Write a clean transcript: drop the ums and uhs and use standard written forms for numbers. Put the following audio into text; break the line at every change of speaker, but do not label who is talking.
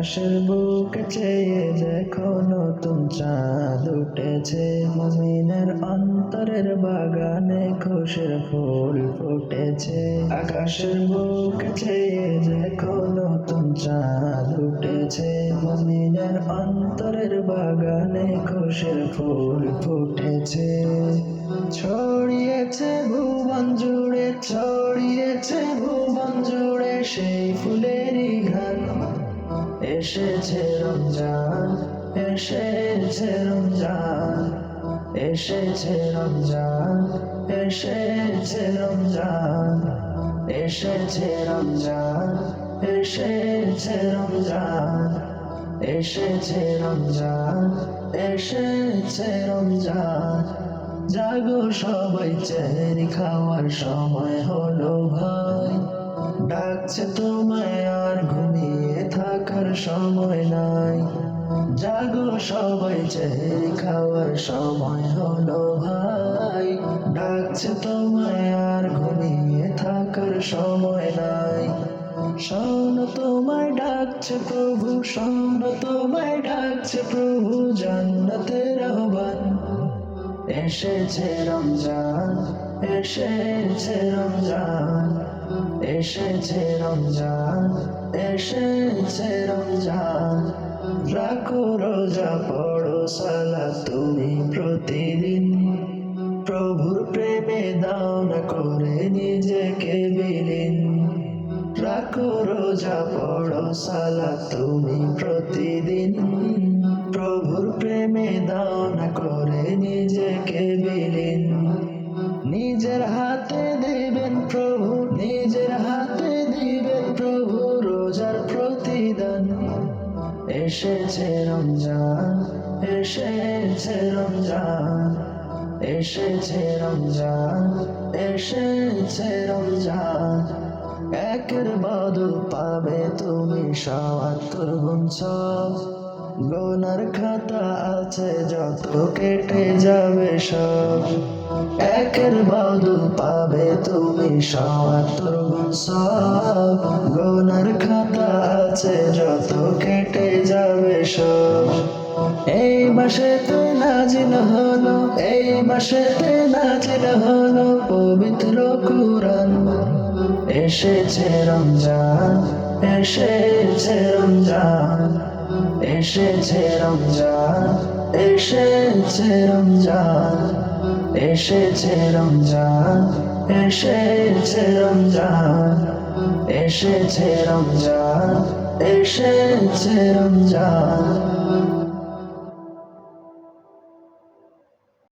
আকাশের বুকে চেয়ে দেখো নতুন চাঁদ উঠেছে, মুমিনের অন্তরের বাগানে খুশির ফুল ফুটেছে। আকাশের বুকে চেয়ে দেখো নতুন চাঁদ উঠেছে, মুমিনের অন্তরের বাগানে খুশির ফুল ফুটেছে। ছড়িয়েছে ভুবন জুড়ে, ছড়িয়েছে ভুবন জুড়ে সেই ফুলেরই ঘ্রাণ। এসেছে রমজান, এসেছে রমজান, এসেছে রমজান, এসেছে রমজান, এসেছে রমজান, এসেছে রমজান, এসেছে রমজান, এসেছে রমজান। জাগো সবাই চেহারি খাওয়ার সময় হলো ভাই, ডাকছে তোমায় আর ঘুমিয়ে থাকার সময় নাই। জাগো সবাই চেহারি খাওয়ার সময় হলো ভাই, ডাকছে তোমায় আর ঘুমিয়ে থাকার সময় নাই। শোনো তোমায় ডাকছে প্রভু, শোনো তোমায় ডাকছে প্রভু, জান্নাতের আহ্বান। এসেছে রমজান, এসেছে রমজান, এসেছে রমজান, এসেছে রমজান। রাখো রোজা, পড়ো সালাত তুমি প্রতিদিন, প্রভুর প্রেমে দাও না করে নিজেকে বিলীন। রাখো রোজা, পড়ো সালাত তুমি প্রতিদিন, প্রভুর প্রেমে দাও না করে নিজেকে বিলীন। নিজের হাতে দিবেন প্রভু, নিজের হাতে দিবেন প্রভু রোজার প্রতিদান। এসেছে রমজান, এসেছে রমজান, এসেছে রমজান, এসেছে রমজান। একের বদল পাবে তুমি ৭৭ গুণ সব, গুনার খাতা আছে যত কেটে যাবে সব। একের বদল পাবে তুমি ৭৭ গুণ সব, গুনার খাতা আছে যত কেটে যাবে সব। এই মাসেতে নাজিল হলো, এই মাসেতে নাজিল হলো পবিত্র কুরআন। এসেছে রমজান, এসেছে রমজান, এসেছে রমজান, এসেছে রমজান, এসেছে রমজান, এসেছে রমজান, এসেছে রমজান, এসেছে রমজান।